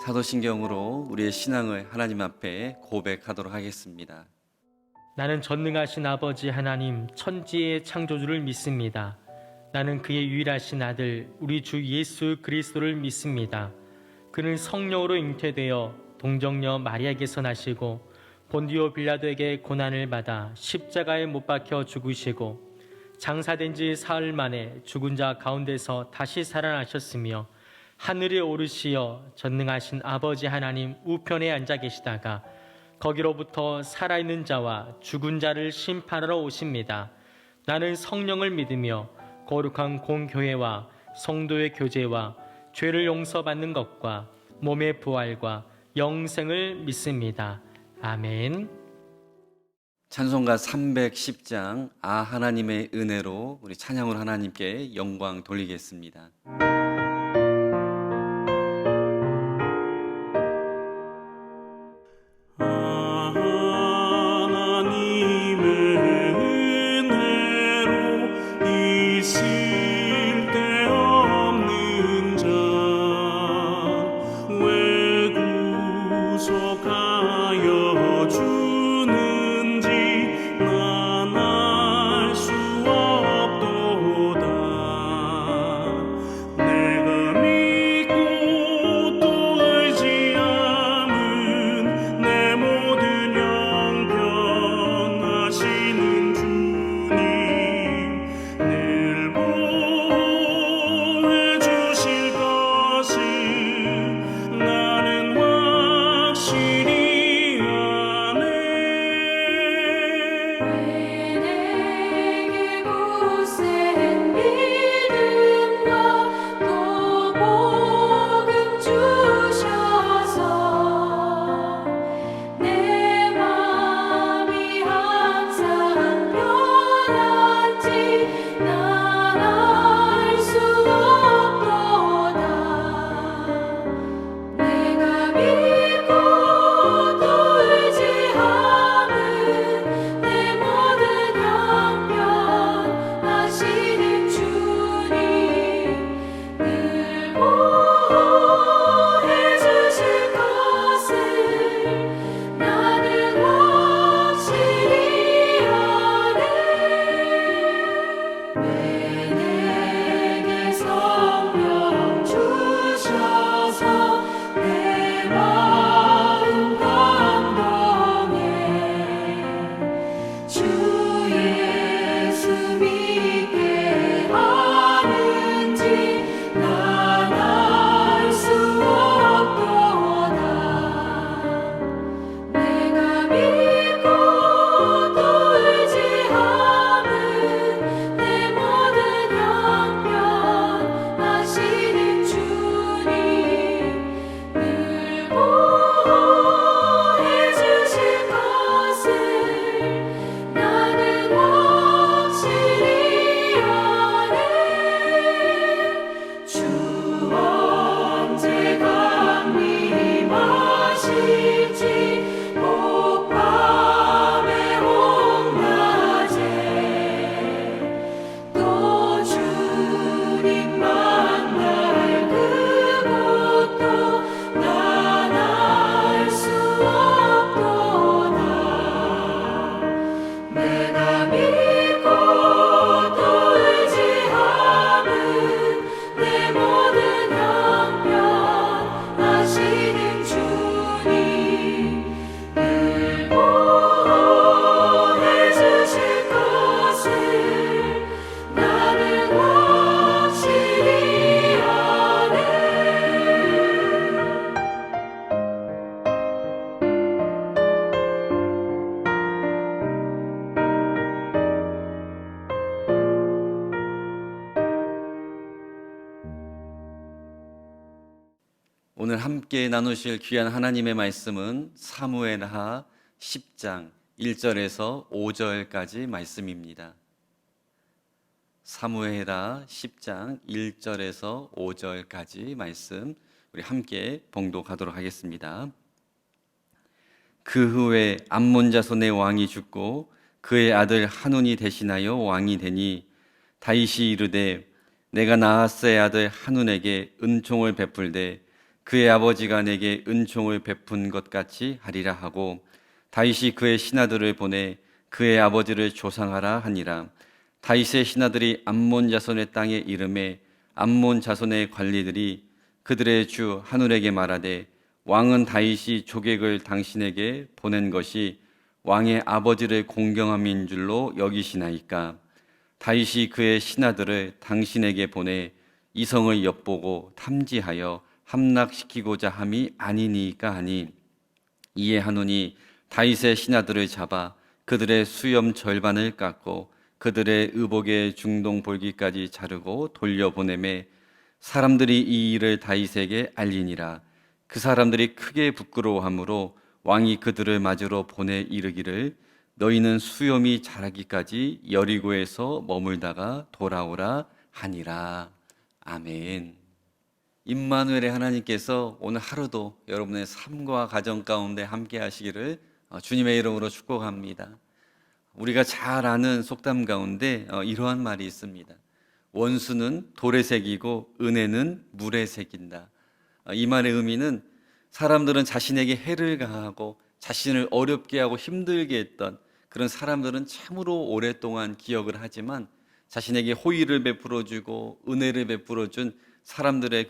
사도신경으로 우리의 신앙을 하나님 앞에 고백하도록 하겠습니다. 나는 전능하신 아버지 하나님 천지의 창조주를 믿습니다. 나는 그의 유일하신 아들 우리 주 예수 그리스도를 믿습니다. 그는 성령으로 잉태되어 동정녀 마리아에게서 나시고 본디오 빌라도에게 고난을 받아 십자가에 못 박혀 죽으시고 장사된 지 사흘 만에 죽은 자 가운데서 다시 살아나셨으며 하늘에 오르시어 전능하신 아버지 하나님 우편에 앉아 계시다가 거기로부터 살아있는 자와 죽은 자를 심판하러 오십니다. 나는 성령을 믿으며 거룩한 공교회와 성도의 교제와 죄를 용서받는 것과 몸의 부활과 영생을 믿습니다. 아멘. 찬송가 310장 하나님의 은혜로 우리 찬양으로 하나님께 영광 돌리겠습니다. 오늘 함께 나누실 귀한 하나님의 말씀은 사무엘하 10장 1절에서 5절까지 말씀입니다. 사무엘하 10장 1절에서 5절까지 말씀 우리 함께 봉독하도록 하겠습니다. 그 후에 암몬 자손의 왕이 죽고 그의 아들 한운이 대신하여 왕이 되니 다윗이 이르되 내가 나하스의 아들 한운에게 은총을 베풀되 그의 아버지가 내게 은총을 베푼 것 같이 하리라 하고 다윗이 그의 신하들을 보내 그의 아버지를 조상하라 하니라. 다윗의 신하들이 암몬 자손의 땅에 이름에 암몬 자손의 관리들이 그들의 주 하눌에게 말하되 왕은 다윗이 조객을 당신에게 보낸 것이 왕의 아버지를 공경함인 줄로 여기시나이까. 다윗이 그의 신하들을 당신에게 보내 이성을 엿보고 탐지하여 함락시키고자 함이 아니니까 하니, 이에 하누니 다윗의 신하들을 잡아 그들의 수염 절반을 깎고 그들의 의복의 중동 볼기까지 자르고 돌려보내매 사람들이 이 일을 다윗에게 알리니라. 그 사람들이 크게 부끄러워하므로 왕이 그들을 맞으러 보내 이르기를 너희는 수염이 자라기까지 여리고에서 머물다가 돌아오라 하니라. 아멘. 임마누엘의 하나님께서 오늘 하루도 여러분의 삶과 가정 가운데 함께 하시기를 주님의 이름으로 축복합니다. 우리가 잘 아는 속담 가운데 이러한 말이 있습니다. 원수는 돌에 새기고 은혜는 물에 새긴다. 이 말의 의미는 사람들은 자신에게 해를 가하고 자신을 어렵게 하고 힘들게 했던 그런 사람들은 참으로 오랫동안 기억을 하지만 자신에게 호의를 베풀어주고 은혜를 베풀어준 사람들의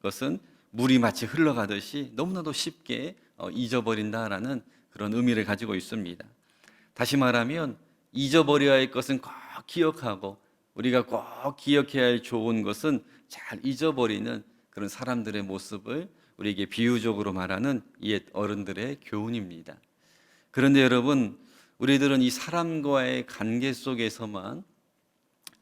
그것은 물이 마치 흘러가듯이 너무나도 쉽게 잊어버린다라는 그런 의미를 가지고 있습니다. 다시 말하면 잊어버려야 할 것은 꼭 기억하고 우리가 꼭 기억해야 할 좋은 것은 잘 잊어버리는 그런 사람들의 모습을 우리에게 비유적으로 말하는 옛 어른들의 교훈입니다. 그런데 여러분, 우리들은 이 사람과의 관계 속에서만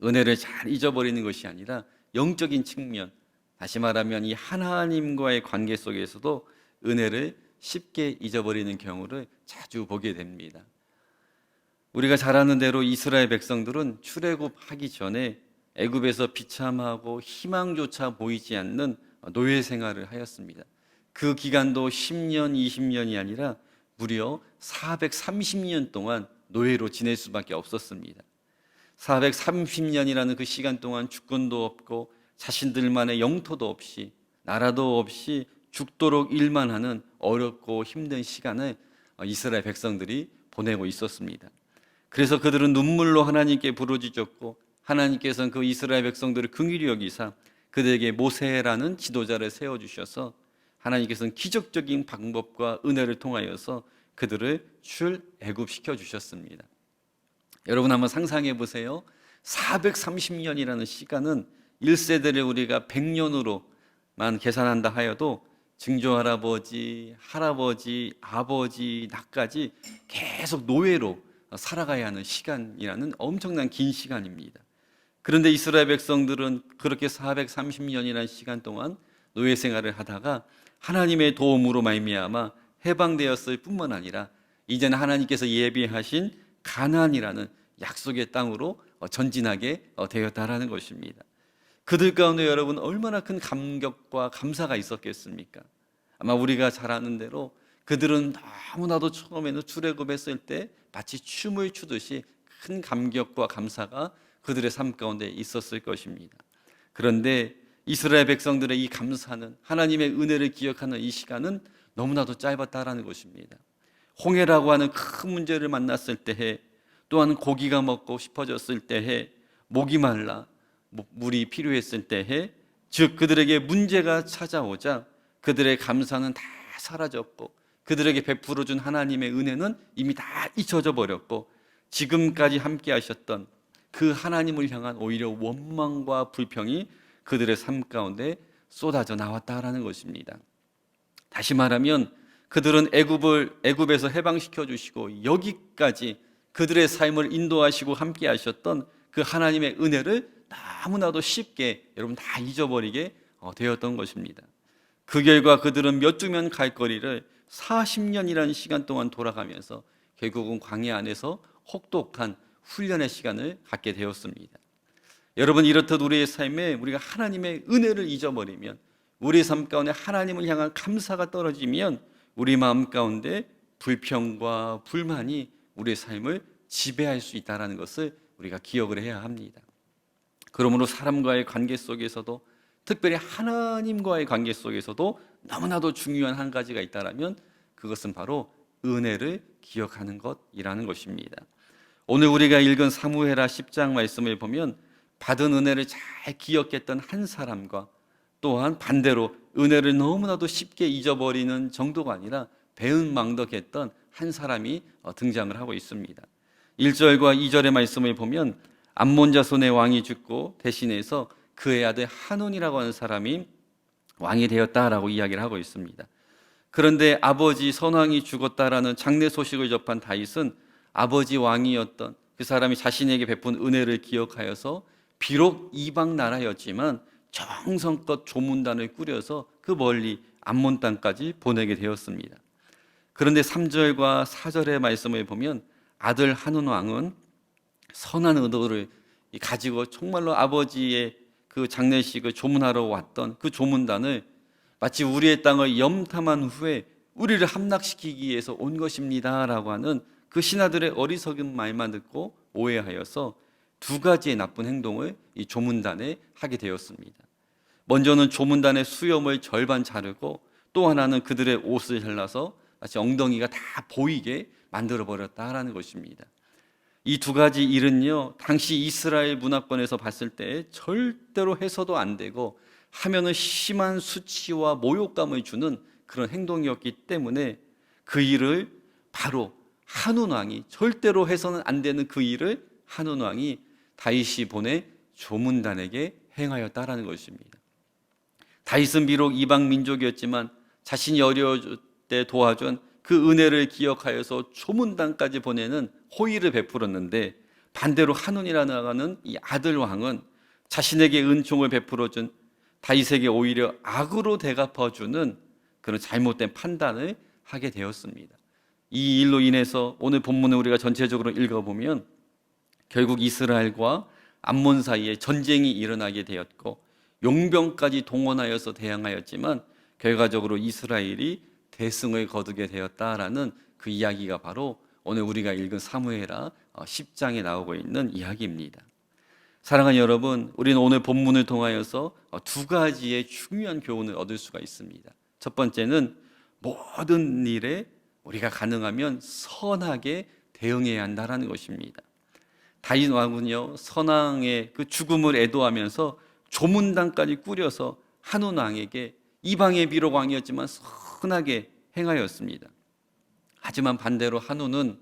은혜를 잘 잊어버리는 것이 아니라 영적인 측면, 다시 말하면 이 하나님과의 관계 속에서도 은혜를 쉽게 잊어버리는 경우를 자주 보게 됩니다. 우리가 잘 아는 대로 이스라엘 백성들은 출애굽하기 전에 애굽에서 비참하고 희망조차 보이지 않는 노예 생활을 하였습니다. 그 기간도 10년, 20년이 아니라 무려 430년 동안 노예로 지낼 수밖에 없었습니다. 430년이라는 그 시간 동안 주권도 없고 자신들만의 영토도 없이 나라도 없이 죽도록 일만 하는 어렵고 힘든 시간을 이스라엘 백성들이 보내고 있었습니다. 그래서 그들은 눈물로 하나님께 부르짖었고 하나님께서는 그 이스라엘 백성들을 긍휼히 여기사 그들에게 모세라는 지도자를 세워주셔서 하나님께서는 기적적인 방법과 은혜를 통하여서 그들을 출애굽시켜 주셨습니다. 여러분 한번 상상해 보세요. 430년이라는 시간은 1세대를 우리가 100년으로만 계산한다 하여도 증조할아버지, 할아버지, 아버지, 나까지 계속 노예로 살아가야 하는 시간이라는 엄청난 긴 시간입니다. 그런데 이스라엘 백성들은 그렇게 430년이라는 시간 동안 노예 생활을 하다가 하나님의 도움으로 말미암아 해방되었을 뿐만 아니라 이제는 하나님께서 예비하신 가나안이라는 약속의 땅으로 전진하게 되었다라는 것입니다. 그들 가운데 여러분 얼마나 큰 감격과 감사가 있었겠습니까? 아마 우리가 잘 아는 대로 그들은 너무나도 처음에는 출애굽했을 때 마치 춤을 추듯이 큰 감격과 감사가 그들의 삶 가운데 있었을 것입니다. 그런데 이스라엘 백성들의 이 감사는, 하나님의 은혜를 기억하는 이 시간은 너무나도 짧았다라는 것입니다. 홍해라고 하는 큰 문제를 만났을 때에, 또한 고기가 먹고 싶어졌을 때에, 목이 말라 물이 필요했을 때에, 즉 그들에게 문제가 찾아오자 그들의 감사는 다 사라졌고 그들에게 베풀어준 하나님의 은혜는 이미 다 잊혀져 버렸고 지금까지 함께 하셨던 그 하나님을 향한 오히려 원망과 불평이 그들의 삶 가운데 쏟아져 나왔다라는 것입니다. 다시 말하면 그들은 애굽에서 해방시켜 주시고 여기까지 그들의 삶을 인도하시고 함께 하셨던 그 하나님의 은혜를 너무나도 쉽게 여러분 다 잊어버리게 되었던 것입니다. 그 결과 그들은 몇 주면 갈 거리를 40년이라는 시간 동안 돌아가면서 결국은 광야 안에서 혹독한 훈련의 시간을 갖게 되었습니다. 여러분, 이렇듯 우리의 삶에 우리가 하나님의 은혜를 잊어버리면, 우리의 삶 가운데 하나님을 향한 감사가 떨어지면 우리 마음 가운데 불평과 불만이 우리의 삶을 지배할 수 있다는 것을 우리가 기억을 해야 합니다. 그러므로 사람과의 관계 속에서도, 특별히 하나님과의 관계 속에서도 너무나도 중요한 한 가지가 있다라면 그것은 바로 은혜를 기억하는 것이라는 것입니다. 오늘 우리가 읽은 사무엘하 10장 말씀을 보면 받은 은혜를 잘 기억했던 한 사람과 또한 반대로 은혜를 너무나도 쉽게 잊어버리는 정도가 아니라 배은망덕했던 한 사람이 등장을 하고 있습니다. 1절과 2절의 말씀을 보면 암몬 자손의 왕이 죽고 대신해서 그의 아들 한온이라고 하는 사람이 왕이 되었다라고 이야기를 하고 있습니다. 그런데 아버지 선왕이 죽었다라는 장례 소식을 접한 다윗은 아버지 왕이었던 그 사람이 자신에게 베푼 은혜를 기억하여서 비록 이방 나라였지만 정성껏 조문단을 꾸려서 그 멀리 암몬 땅까지 보내게 되었습니다. 그런데 3절과 4절의 말씀을 보면 아들 한온 왕은 선한 의도를 가지고 정말로 아버지의 그 장례식을 조문하러 왔던 그 조문단을 마치 우리의 땅을 염탐한 후에 우리를 함락시키기 위해서 온 것입니다라고 하는 그 신하들의 어리석은 말만 듣고 오해하여서 두 가지의 나쁜 행동을 이 조문단에 하게 되었습니다. 먼저는 조문단의 수염을 절반 자르고 또 하나는 그들의 옷을 잘라서 마치 엉덩이가 다 보이게 만들어 버렸다라는 것입니다. 이 두 가지 일은요, 당시 이스라엘 문화권에서 봤을 때 절대로 해서도 안 되고 하면은 심한 수치와 모욕감을 주는 그런 행동이었기 때문에 그 일을 바로 한온 왕이 절대로 해서는 안 되는 그 일을 한온 왕이 다윗이 보내 조문단에게 행하였다라는 것입니다. 다윗은 비록 이방 민족이었지만 자신이 어려울 때 도와준 그 은혜를 기억하여서 조문단까지 보내는 호의를 베풀었는데 반대로 한온이라는 이 아들 왕은 자신에게 은총을 베풀어준 다윗에게 오히려 악으로 대갚아주는 그런 잘못된 판단을 하게 되었습니다. 이 일로 인해서 오늘 본문을 우리가 전체적으로 읽어보면 결국 이스라엘과 암몬 사이에 전쟁이 일어나게 되었고 용병까지 동원하여서 대항하였지만 결과적으로 이스라엘이 대승을 거두게 되었다라는 그 이야기가 바로 오늘 우리가 읽은 사무엘하 10장에 나오고 있는 이야기입니다. 사랑하는 여러분, 우리는 오늘 본문을 통하여서 두 가지의 중요한 교훈을 얻을 수가 있습니다. 첫 번째는 모든 일에 우리가 가능하면 선하게 대응해야 한다는 것입니다. 다윗 왕은요, 선왕의 그 죽음을 애도하면서 조문단까지 꾸려서 한온 왕에게 이방의 비록 왕이었지만 선하게 행하였습니다. 하지만 반대로 한온은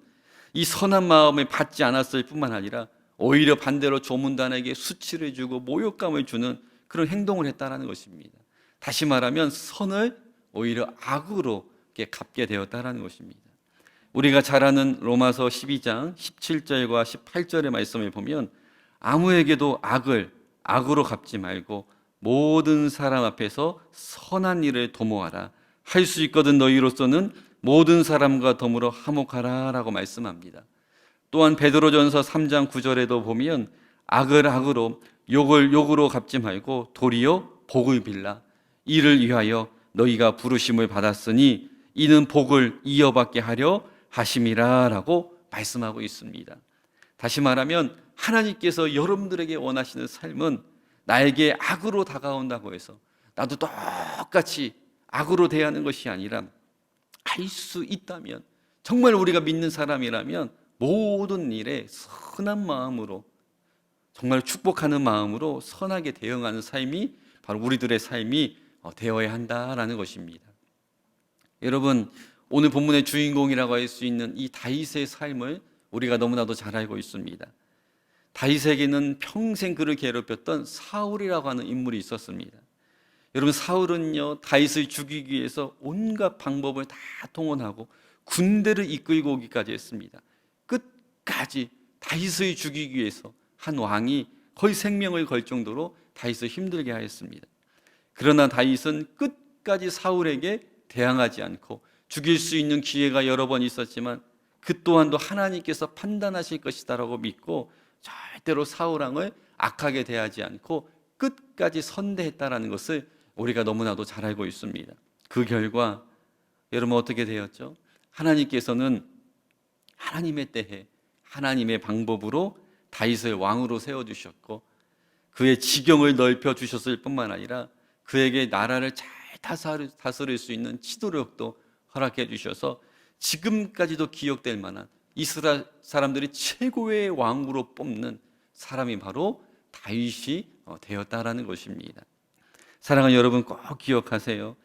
이 선한 마음을 받지 않았을 뿐만 아니라 오히려 반대로 조문단에게 수치를 주고 모욕감을 주는 그런 행동을 했다는 것입니다. 다시 말하면 선을 오히려 악으로 갚게 되었다는 것입니다. 우리가 잘 아는 로마서 12장 17절과 18절의 말씀을 보면 아무에게도 악을 악으로 갚지 말고 모든 사람 앞에서 선한 일을 도모하라. 할 수 있거든 너희로서는 모든 사람과 더불어 화목하라 라고 말씀합니다. 또한 베드로전서 3장 9절에도 보면 악을 악으로 욕을 욕으로 갚지 말고 도리어 복을 빌라. 이를 위하여 너희가 부르심을 받았으니 이는 복을 이어받게 하려 하심이라 라고 말씀하고 있습니다. 다시 말하면 하나님께서 여러분들에게 원하시는 삶은 나에게 악으로 다가온다고 해서 나도 똑같이 악으로 대하는 것이 아니라 할 수 있다면 정말 우리가 믿는 사람이라면 모든 일에 선한 마음으로 정말 축복하는 마음으로 선하게 대응하는 삶이 바로 우리들의 삶이 되어야 한다라는 것입니다. 여러분, 오늘 본문의 주인공이라고 할 수 있는 이 다윗의 삶을 우리가 너무나도 잘 알고 있습니다. 다윗에게는 평생 그를 괴롭혔던 사울이라고 하는 인물이 있었습니다. 여러분, 사울은요, 다윗을 죽이기 위해서 온갖 방법을 다 동원하고 군대를 이끌고 오기까지 했습니다. 끝까지 다윗을 죽이기 위해서 한 왕이 거의 생명을 걸 정도로 다윗을 힘들게 하였습니다. 그러나 다윗은 끝까지 사울에게 대항하지 않고 죽일 수 있는 기회가 여러 번 있었지만 그 또한도 하나님께서 판단하실 것이다라고 믿고 절대로 사울 왕을 악하게 대하지 않고 끝까지 선대했다라는 것을 우리가 너무나도 잘 알고 있습니다. 그 결과 여러분 어떻게 되었죠? 하나님께서는 하나님의 때에 하나님의 방법으로 다윗을 왕으로 세워주셨고 그의 지경을 넓혀주셨을 뿐만 아니라 그에게 나라를 잘 다스릴 수 있는 지도력도 허락해 주셔서 지금까지도 기억될 만한 이스라엘 사람들이 최고의 왕으로 뽑는 사람이 바로 다윗이 되었다라는 것입니다. 사랑하는 여러분, 꼭 기억하세요.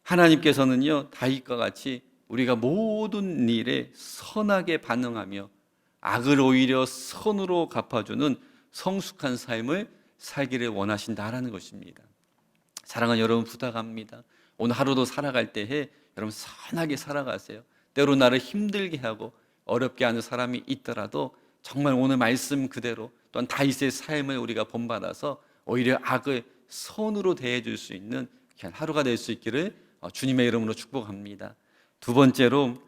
하나님께서는요, 다윗과 같이 우리가 모든 일에 선하게 반응하며 악을 오히려 선으로 갚아주는 성숙한 삶을 살기를 원하신다라는 것입니다. 사랑하는 여러분, 부탁합니다. 오늘 하루도 살아갈 때에 여러분 선하게 살아가세요. 때로 나를 힘들게 하고 어렵게 하는 사람이 있더라도 정말 오늘 말씀 그대로 또한 다윗의 삶을 우리가 본받아서 오히려 악을 선으로 대해줄 수 있는 하루가 될 수 있기를 주님의 이름으로 축복합니다. 두 번째로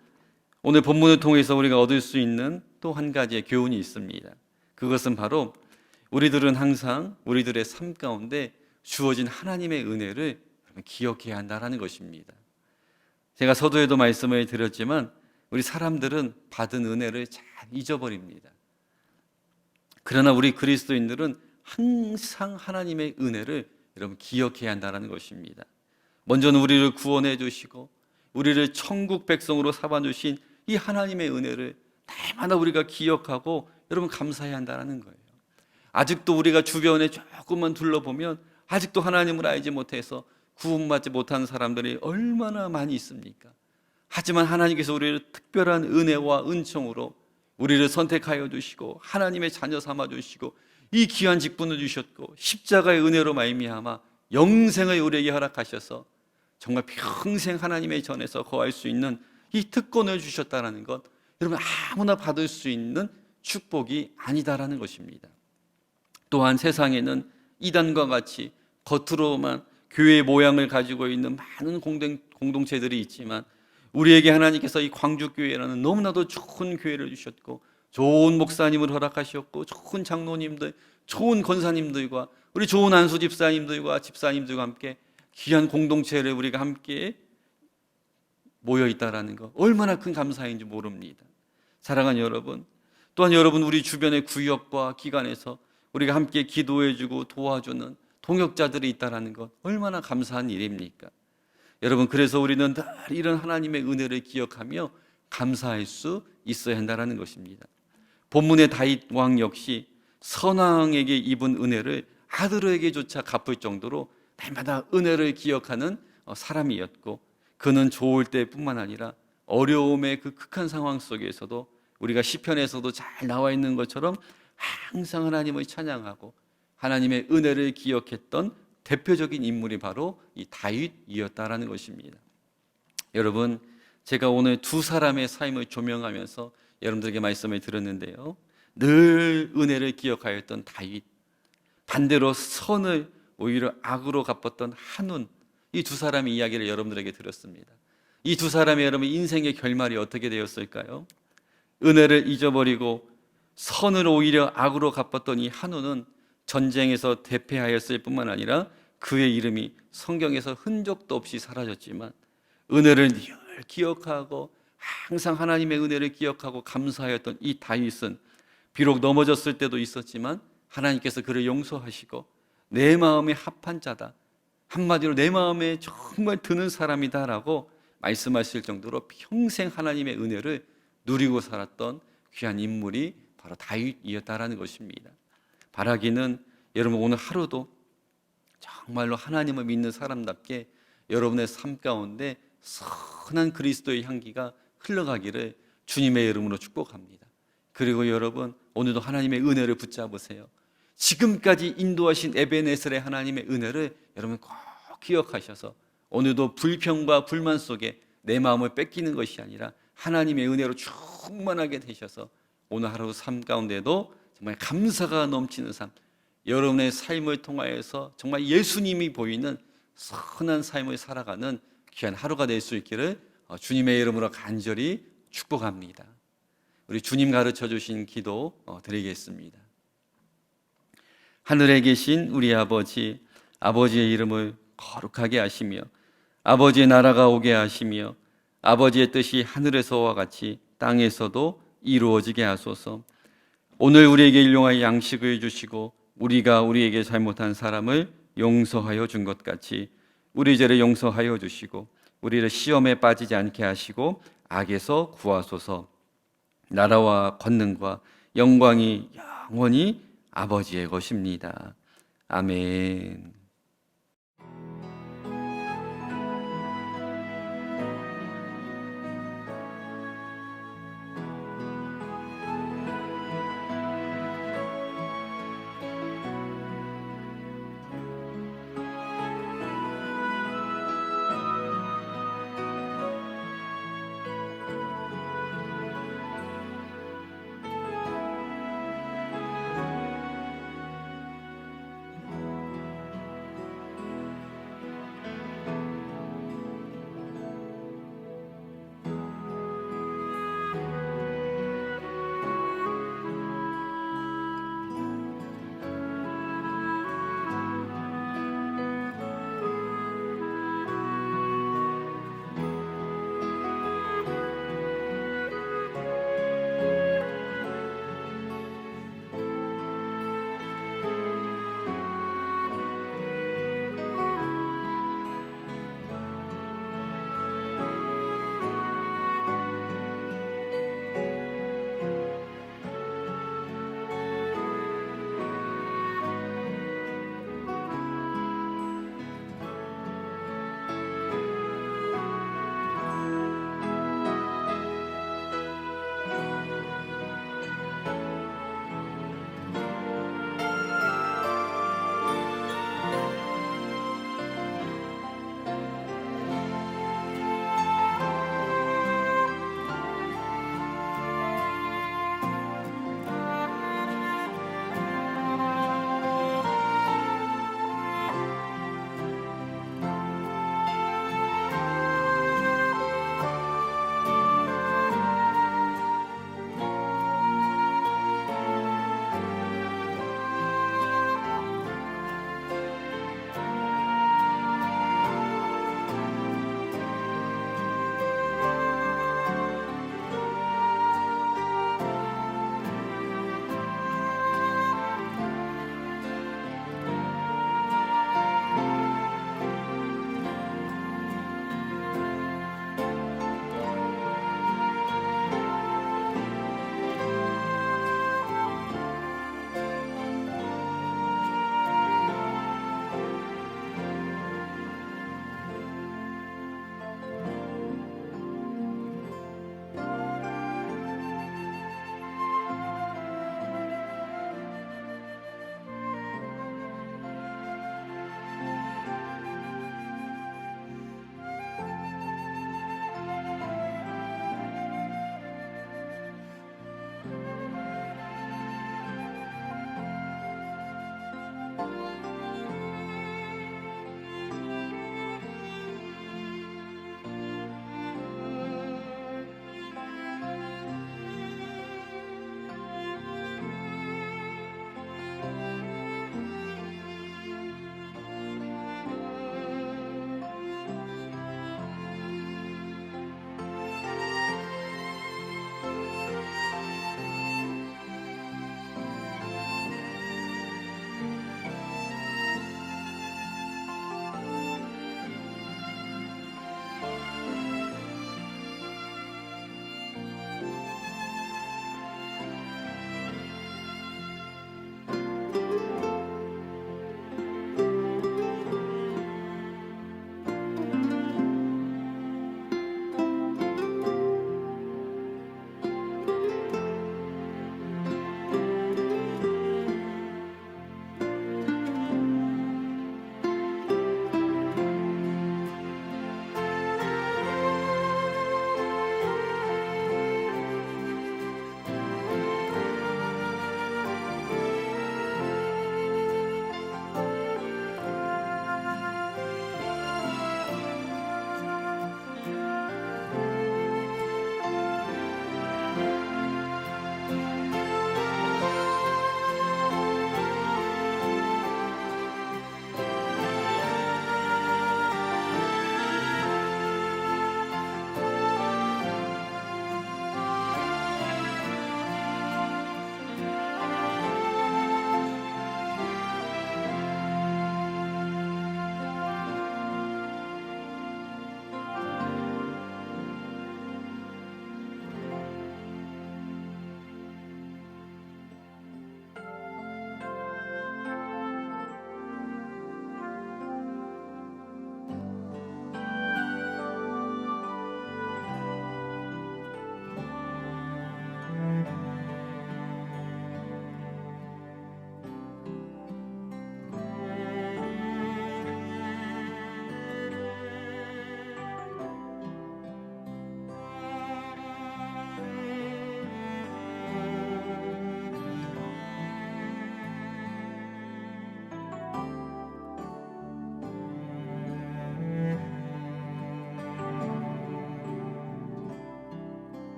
오늘 본문을 통해서 우리가 얻을 수 있는 또 한 가지의 교훈이 있습니다. 그것은 바로 우리들은 항상 우리들의 삶 가운데 주어진 하나님의 은혜를 기억해야 한다는 것입니다. 제가 서두에도 말씀을 드렸지만 우리 사람들은 받은 은혜를 잘 잊어버립니다. 그러나 우리 그리스도인들은 항상 하나님의 은혜를 여러분 기억해야 한다는 것입니다. 먼저는 우리를 구원해 주시고 우리를 천국 백성으로 삼아 주신 이 하나님의 은혜를 날마다 우리가 기억하고 여러분 감사해야 한다는 거예요. 아직도 우리가 주변에 조금만 둘러보면 아직도 하나님을 알지 못해서 구원받지 못하는 사람들이 얼마나 많이 있습니까? 하지만 하나님께서 우리를 특별한 은혜와 은총으로 우리를 선택하여 주시고 하나님의 자녀 삼아 주시고 이 귀한 직분을 주셨고 십자가의 은혜로 말미암아 영생을 우리에게 허락하셔서 정말 평생 하나님의 전에서 거할 수 있는 이 특권을 주셨다는 것, 여러분 아무나 받을 수 있는 축복이 아니다라는 것입니다. 또한 세상에는 이단과 같이 겉으로만 교회의 모양을 가지고 있는 많은 공동체들이 있지만 우리에게 하나님께서 이 광주교회라는 너무나도 좋은 교회를 주셨고 좋은 목사님을 허락하셨고 좋은 장로님들, 좋은 권사님들과 우리 좋은 안수 집사님들과 집사님들과 함께 귀한 공동체를 우리가 함께 모여 있다라는 것 얼마나 큰 감사인지 모릅니다. 사랑하는 여러분, 또한 여러분 우리 주변의 구역과 기관에서 우리가 함께 기도해주고 도와주는 동역자들이 있다라는 것 얼마나 감사한 일입니까? 여러분, 그래서 우리는 늘 이런 하나님의 은혜를 기억하며 감사할 수 있어야 한다는 것입니다. 본문의 다윗 왕 역시 선왕에게 입은 은혜를 아들에게조차 갚을 정도로 날마다 은혜를 기억하는 사람이었고 그는 좋을 때뿐만 아니라 어려움의 그 극한 상황 속에서도 우리가 시편에서도 잘 나와 있는 것처럼 항상 하나님을 찬양하고 하나님의 은혜를 기억했던 대표적인 인물이 바로 이 다윗이었다라는 것입니다. 여러분, 제가 오늘 두 사람의 삶을 조명하면서 여러분들에게 말씀을 드렸는데요, 늘 은혜를 기억하였던 다윗, 반대로 선을 오히려 악으로 갚았던 한운, 이 두 사람의 이야기를 여러분들에게 드렸습니다. 이 두 사람의 여러분 인생의 결말이 어떻게 되었을까요? 은혜를 잊어버리고 선을 오히려 악으로 갚았던 이 한우는 전쟁에서 대패하였을 뿐만 아니라 그의 이름이 성경에서 흔적도 없이 사라졌지만 은혜를 늘 기억하고 항상 하나님의 은혜를 기억하고 감사하였던 이 다윗은 비록 넘어졌을 때도 있었지만 하나님께서 그를 용서하시고 내 마음에 합한 자다, 한마디로 내 마음에 정말 드는 사람이다라고 말씀하실 정도로 평생 하나님의 은혜를 누리고 살았던 귀한 인물이 바로 다윗이었다라는 것입니다. 바라기는 여러분 오늘 하루도 정말로 하나님을 믿는 사람답게 여러분의 삶 가운데 선한 그리스도의 향기가 흘러가기를 주님의 이름으로 축복합니다. 그리고 여러분 오늘도 하나님의 은혜를 붙잡으세요. 지금까지 인도하신 에베네셀의 하나님의 은혜를 여러분 꼭 기억하셔서 오늘도 불평과 불만 속에 내 마음을 뺏기는 것이 아니라 하나님의 은혜로 충만하게 되셔서 오늘 하루 삶 가운데도 정말 감사가 넘치는 삶, 여러분의 삶을 통하여서 정말 예수님이 보이는 선한 삶을 살아가는 귀한 하루가 될 수 있기를 주님의 이름으로 간절히 축복합니다. 우리 주님 가르쳐 주신 기도 드리겠습니다. 하늘에 계신 우리 아버지, 아버지의 이름을 거룩하게 하시며 아버지의 나라가 오게 하시며 아버지의 뜻이 하늘에서와 같이 땅에서도 이루어지게 하소서. 오늘 우리에게 일용할 양식을 주시고 우리가 우리에게 잘못한 사람을 용서하여 준 것 같이 우리 죄를 용서하여 주시고 우리를 시험에 빠지지 않게 하시고 악에서 구하소서. 나라와 권능과 영광이 영원히 아버지의 것입니다. 아멘.